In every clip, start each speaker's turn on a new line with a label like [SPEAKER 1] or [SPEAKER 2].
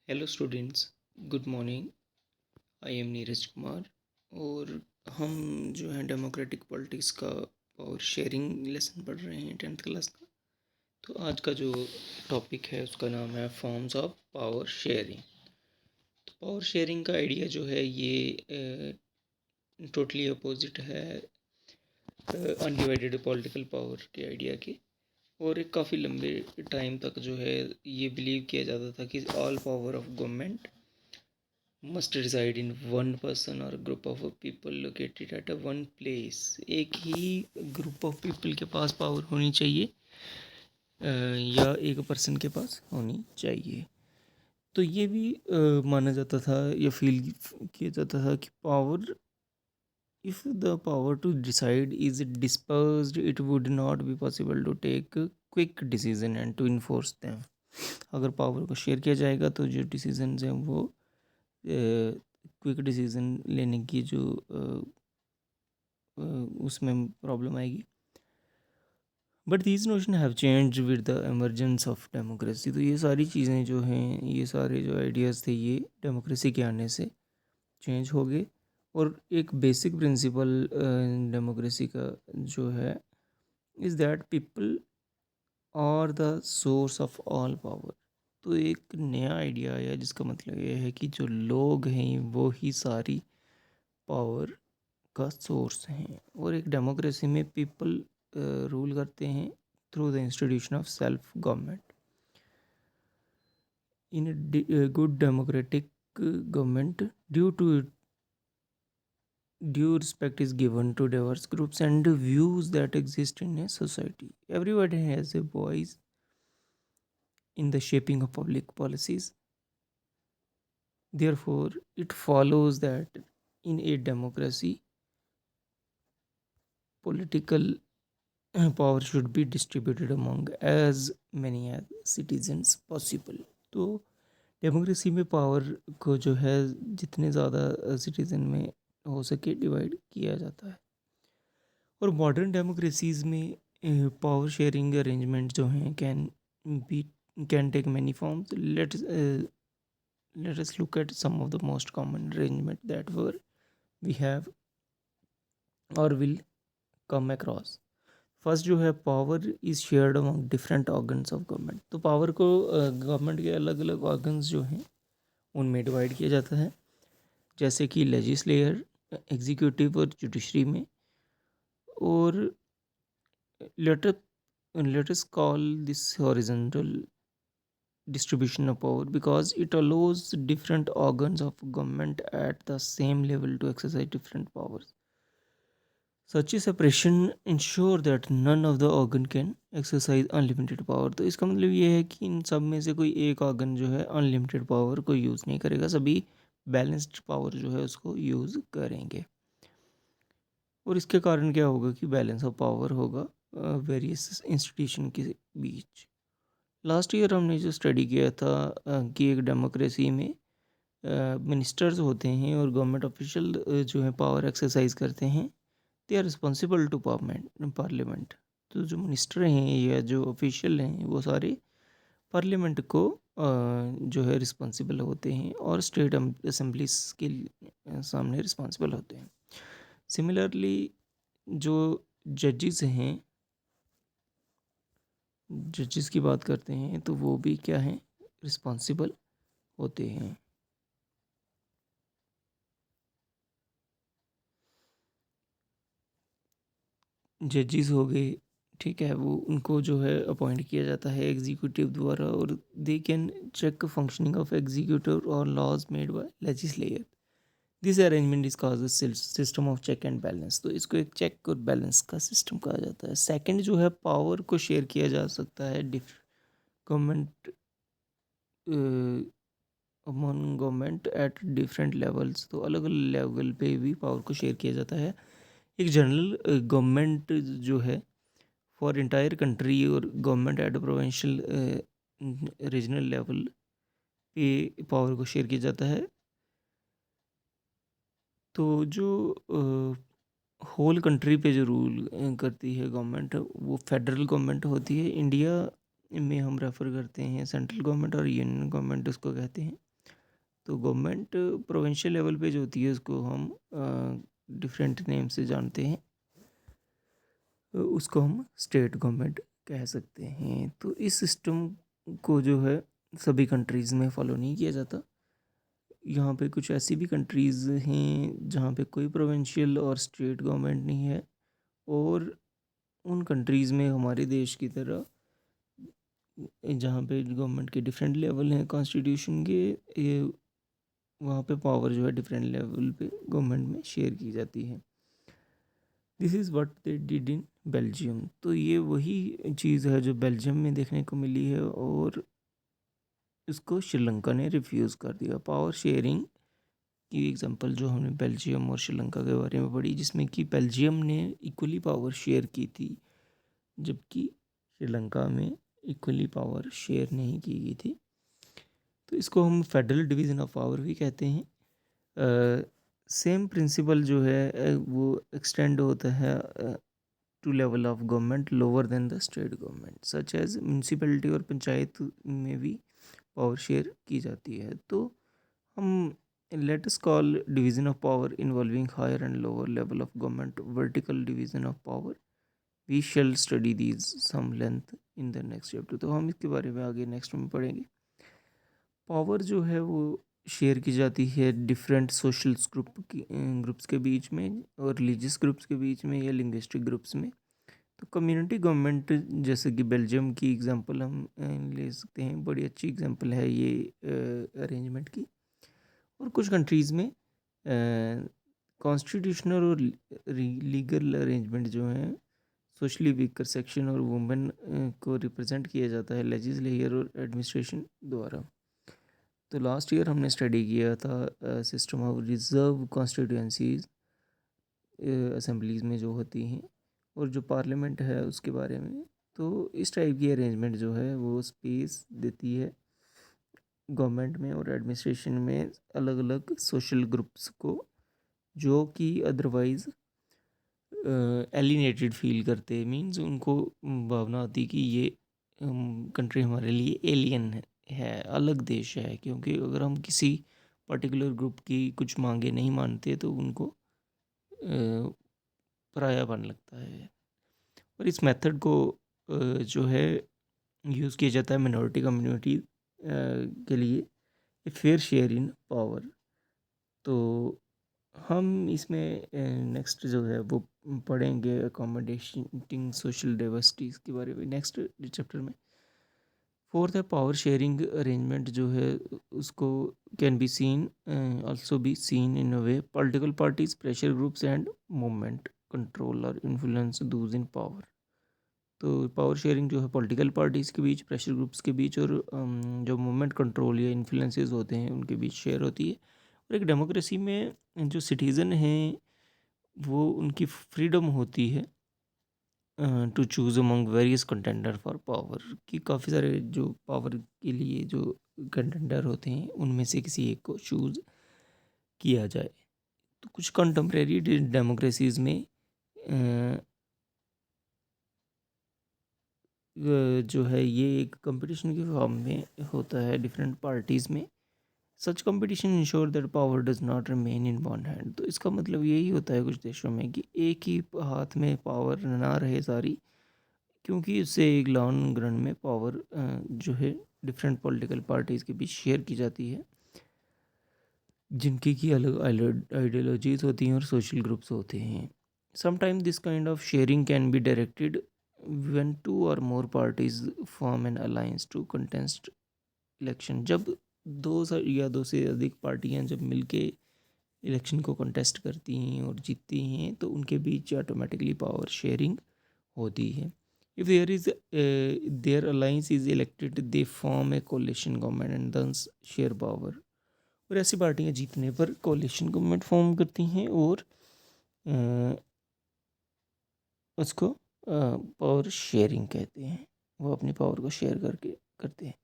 [SPEAKER 1] Hello students, good morning. I am Neeraj Kumar और हम जो है डेमोक्रेटिक पॉलिटिक्स का पावर शेयरिंग लेसन पढ़ रहे हैं 10th क्लास का। तो आज का जो टॉपिक है उसका नाम है फॉर्म्स ऑफ पावर शेयरिंग। तो पावर शेयरिंग का आइडिया जो है ये टोटली अपोजिट है अनडिवाइडेड पॉलिटिकल पावर के आइडिया के। और एक काफ़ी लंबे टाइम तक जो है ये बिलीव किया जाता था कि all power of government must reside in one person or group of people located at a one place। एक ही ग्रुप ऑफ पीपल के पास पावर होनी चाहिए या एक पर्सन के पास होनी चाहिए। तो ये भी माना जाता था या फील किया जाता था कि power, if the power to decide is dispersed it would not be possible to take quick decision and to enforce them। अगर पावर को शेयर किया जाएगा तो जो डिसीजंस हैं वो क्विक डिसीजन लेने की जो उसमें प्रॉब्लम आएगी। But these notion have change with the emergence of democracy. तो ये सारी चीज़ें जो हैं, ये सारे जो आइडियाज़ थे, ये डेमोक्रेसी के आने से चेंज हो गए। और एक बेसिक प्रिंसिपल डेमोक्रेसी का जो है is that people are the source of all power. तो एक नया आइडिया आया जिसका मतलब ये है कि जो लोग हैं वो ही सारी पावर का सोर्स हैं। और एक डेमोक्रेसी में पीपल रूल करते हैं through the institution of self government. In good democratic government due respect is given to diverse groups and views that exist in a society. Everybody has a voice in the shaping of public policies. Therefore, it follows that in a democracy, political power should be distributed among as many as citizens possible। तो democracy में power को जो है जितने ज़्यादा citizen में हो सके डिवाइड किया जाता है। और मॉडर्न डेमोक्रेसीज़ में पावर शेयरिंग अरेंजमेंट जो हैं can take many forms. let us look at some of the most common arrangement that we have or will come across। First जो है power is shared among different organs of government. तो power को government के अलग अलग organs जो हैं उनमें डिवाइड किया जाता है, जैसे कि लेजिस्लेयर, एग्जीक्यूटिव और जुडिशरी में। और let us call this horizontal distribution of power because it allows different organs of government at the same level to exercise different powers। Such a separation ensure that none of the organ can exercise unlimited power। तो इसका मतलब ये है कि इन सब में से कोई एक ऑर्गन जो है अनलिमिटेड पावर को यूज़ नहीं करेगा, सभी बैलेंस्ड पावर जो है उसको यूज़ करेंगे। और इसके कारण क्या होगा कि बैलेंस ऑफ पावर होगा वेरियस इंस्टीट्यूशन के बीच। लास्ट ईयर हमने जो स्टडी किया था कि एक डेमोक्रेसी में मिनिस्टर्स होते हैं और गवर्नमेंट ऑफिशियल जो है पावर एक्सरसाइज करते हैं। They are responsible to parliament. तो जो मिनिस्टर हैं या जो ऑफिशियल हैं वो सारे पार्लियामेंट को जो है रिस्पॉन्सिबल होते हैं और स्टेट असेंबलीज के सामने रिस्पॉन्सिबल होते हैं। सिमिलरली जो जजेस हैं, जजेस की बात करते हैं तो वो भी क्या हैं, रिस्पॉन्सिबल होते हैं। जजेस हो गए, ठीक है, वो उनको जो है अपॉइंट किया जाता है एग्जीक्यूटिव द्वारा और they can check functioning of executive और laws made by legislature. This arrangement is called system of check and balance. तो इसको एक चेक और बैलेंस का सिस्टम कहा जाता है। सेकंड जो है पावर को शेयर किया जा सकता है government among government at different levels. तो अलग अलग लेवल पे भी पावर को शेयर किया जाता है। एक जनरल गवर्नमेंट जो है फॉर इंटायर कंट्री और government at provincial regional level पे पावर को शेयर किया जाता है। तो जो होल कंट्री पे जो रूल करती है गवर्नमेंट वो फेडरल गवर्नमेंट होती है। इंडिया में हम रेफ़र करते हैं सेंट्रल गवर्नमेंट और यूनियन गवर्नमेंट उसको कहते हैं। तो गवर्नमेंट प्रोविंशियल लेवल पे जो होती है उसको हम डिफरेंट नेम से जानते हैं, उसको हम स्टेट गवर्नमेंट कह सकते हैं। तो इस सिस्टम को जो है सभी कंट्रीज़ में फॉलो नहीं किया जाता। यहाँ पे कुछ ऐसी भी कंट्रीज़ हैं जहाँ पे कोई प्रोविंशियल और स्टेट गवर्नमेंट नहीं है, और उन कंट्रीज़ में हमारे देश की तरह जहाँ पे गवर्नमेंट के डिफरेंट लेवल हैं कॉन्स्टिट्यूशन के, ये वहाँ पे पावर जो है डिफरेंट लेवल पे गवर्नमेंट में शेयर की जाती है। This is what they did in Belgium. तो ये वही चीज़ है जो बेल्जियम में देखने को मिली है, और इसको श्रीलंका ने रिफ्यूज़ कर दिया। पावर शेयरिंग की एग्जांपल जो हमने बेल्जियम और श्रीलंका के बारे में पढ़ी, जिसमें कि बेल्जियम ने इक्वली पावर शेयर की थी, जबकि श्रीलंका में इक्वली पावर शेयर नहीं की गई थी। तो इसको हम फेडरल डिवीज़न ऑफ पावर भी कहते हैं। सेम प्रिंसिपल जो है वो एक्सटेंड होता है to level of government lower than the state government, such as municipality और पंचायत में भी पावर शेयर की जाती है। तो हम let us call division of power involving higher and lower level of government vertical division of power. We shall study these some length in the next chapter. तो हम इसके बारे में आगे नेक्स्ट में पढ़ेंगे। पावर जो है वो शेयर की जाती है डिफरेंट सोशल ग्रुप्स के बीच में, और रिलीजियस ग्रुप्स के बीच में, या लिंग्विस्टिक ग्रुप्स में। तो कम्युनिटी गवर्नमेंट जैसे कि बेल्जियम की एग्जांपल हम ले सकते हैं, बड़ी अच्छी एग्जांपल है ये अरेंजमेंट की। और कुछ कंट्रीज़ में कॉन्स्टिट्यूशनल और लीगल अरेंजमेंट जो हैं सोशली वीकर सेक्शन और वुमेन को रिप्रेजेंट किया जाता है लेजिस्लेचर और एडमिनिस्ट्रेशन द्वारा। तो लास्ट ईयर हमने स्टडी किया था system of reserve constituencies assemblies में जो होती हैं, और जो पार्लियामेंट है उसके बारे में। तो इस टाइप की अरेंजमेंट जो है वो स्पेस देती है गवर्नमेंट में और एडमिनिस्ट्रेशन में अलग अलग सोशल ग्रुप्स को, जो कि अदरवाइज़ एलिनेटेड फील करते, मींस उनको भावना होती कि ये कंट्री हमारे लिए एलियन है, अलग देश है। क्योंकि अगर हम किसी पर्टिकुलर ग्रुप की कुछ मांगे नहीं मानते तो उनको परायापन लगता है। और इस मेथड को जो है यूज़ किया जाता है मिनॉरिटी कम्युनिटी के लिए फेयर शेयर इन पावर। तो हम इसमें नेक्स्ट जो है वो पढ़ेंगे अकोमोडेटिंग सोशल डाइवर्सिटीज़ के बारे में नेक्स्ट चैप्टर में। फोर्थ है पावर शेयरिंग अरेंजमेंट जो है उसको can be seen also be seen in a way political parties pressure groups and movement control और इन्फ्लुएंस दूज इन पावर। तो पावर शेयरिंग जो है पॉलिटिकल पार्टीज़ के बीच, प्रेशर ग्रुप्स के बीच, और जो मूवमेंट कंट्रोल या इन्फ्लुएंसेस होते हैं उनके बीच शेयर होती है। और एक डेमोक्रेसी में जो सिटीज़न हैं वो उनकी फ्रीडम होती है to choose among various contender for power, कि काफ़ी सारे जो पावर के लिए जो कंटेंडर होते हैं उनमें से किसी एक को चूज़ किया जाए। तो कुछ कंटेम्प्रेरी डेमोक्रेसीज़ में जो है ये एक कंपटीशन के फॉर्म में होता है डिफरेंट पार्टीज़ में। Such competition ensure that power does not remain in one hand. तो इसका मतलब यही होता है कुछ देशों में कि एक ही हाथ में पावर ना रहे सारी, क्योंकि उससे एक लॉन्ग रन में पावर जो है डिफरेंट पॉलिटिकल पार्टीज़ के बीच शेयर की जाती है, जिनकी की अलग आइडियोलॉजीज़ होती हैं और सोशल ग्रुप्स होते हैं। Sometime this kind of sharing can be directed when two or more parties form an alliance to contest election. जब या दो से अधिक पार्टियां जब मिलके इलेक्शन को कंटेस्ट करती हैं और जीतती हैं तो उनके बीच ऑटोमेटिकली पावर शेयरिंग होती है। If there alliance is elected they form a coalition government and thus share power. और ऐसी पार्टियां जीतने पर कोलिशन गवर्नमेंट फॉर्म करती हैं और उसको पावर शेयरिंग कहते हैं। वो अपनी पावर को शेयर करके करते हैं।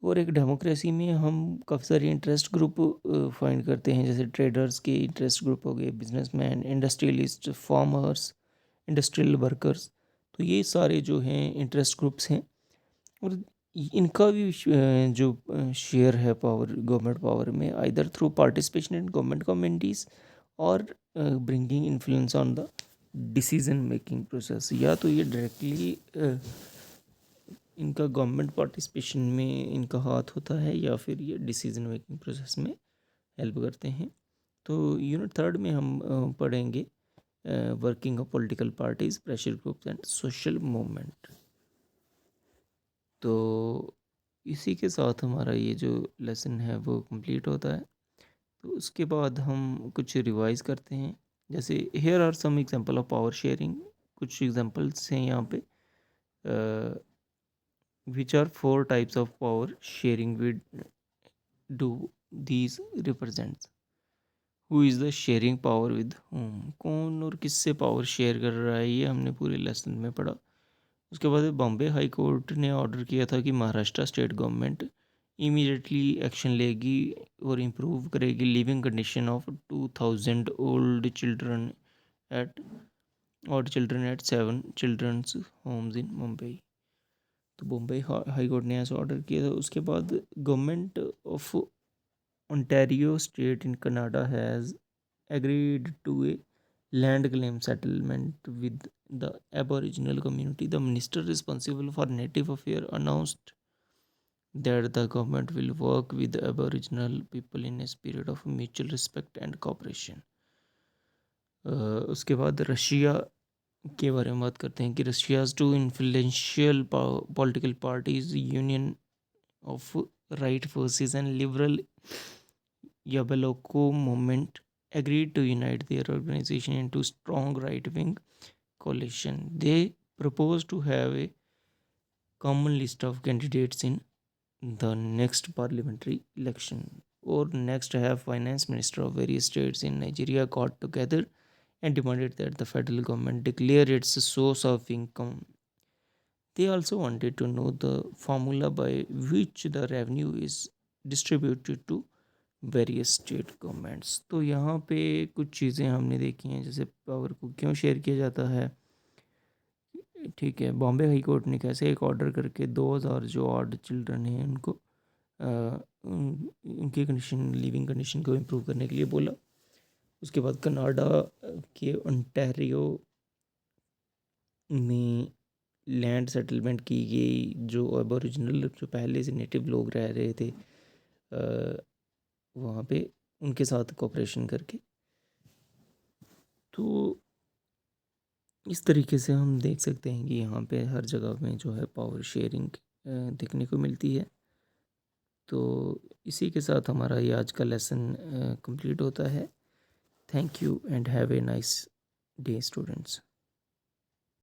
[SPEAKER 1] और एक डेमोक्रेसी में हम काफ़ी सारे इंटरेस्ट ग्रुप फाइंड करते हैं, जैसे ट्रेडर्स के इंटरेस्ट ग्रुप हो गए, businessman, industrialist, farmers, industrial workers. तो ये सारे जो हैं इंटरेस्ट ग्रुप्स हैं। और इनका भी जो शेयर है पावर गवर्नमेंट पावर में, either through participation in government communities or bringing influence on the decision making process, या तो ये डायरेक्टली इनका गवर्नमेंट पार्टिसिपेशन में इनका हाथ होता है, या फिर ये डिसीजन मेकिंग प्रोसेस में हेल्प करते हैं। तो यूनिट थर्ड में हम पढ़ेंगे working of political parties, pressure groups and social movement. तो इसी के साथ हमारा ये जो लेसन है वो कंप्लीट होता है। तो उसके बाद हम कुछ रिवाइज करते हैं। जैसे here are some example of power sharing, कुछ एग्जांपल्स हैं यहाँ पे। Which are 4 types of power sharing with do these represents. Who is the sharing power with whom, कौन और किससे पावर शेयर कर रहा है, ये हमने पूरे लेसन में पढ़ा। उसके बाद बॉम्बे हाई कोर्ट ने ऑर्डर किया था कि Maharashtra state government immediately action लेगी और इम्प्रूव करेगी living condition of 2000 old children eight और children eight 7 children's homes in Mumbai. तो बॉम्बे हाई कोर्ट ने ऐसा ऑर्डर किया था। उसके बाद government of Ontario state in Canada has agreed to a land claim settlement with the Aboriginal community. The minister responsible for Native Affairs announced that the government will work with the Aboriginal people in a spirit of mutual respect and cooperation. उसके बाद Russia के बारे में बात करते हैं कि Russia's two influential political parties, union of right forces and liberal Yabloko movement agreed to unite their organization into strong right-wing coalition. They proposed to have a common list of candidates in the next parliamentary election. Or next have finance minister of various states in Nigeria got together and demanded that the federal government declare its source of income. They also wanted to know the formula by which the revenue is distributed to various state governments. तो यहाँ पे कुछ चीज़ें हमने देखी हैं, जैसे power को क्यों शेयर किया जाता है। ठीक है, बॉम्बे हाई कोर्ट ने कैसे एक ऑर्डर करके 2000 जो ऑड चिल्ड्रन हैं उनको उनकी कंडीशन, लिविंग कंडीशन को इम्प्रूव करने के लिए बोला। उसके बाद कनाडा के ओंटारियो में लैंड सेटलमेंट की गई, जो एबोरिजिनल जो पहले से नेटिव लोग रह रहे थे वहाँ पे, उनके साथ कोऑपरेशन करके। तो इस तरीके से हम देख सकते हैं कि यहाँ पे हर जगह में जो है पावर शेयरिंग देखने को मिलती है। तो इसी के साथ हमारा ये आज का लेसन कंप्लीट होता है। Thank you and have a nice day students.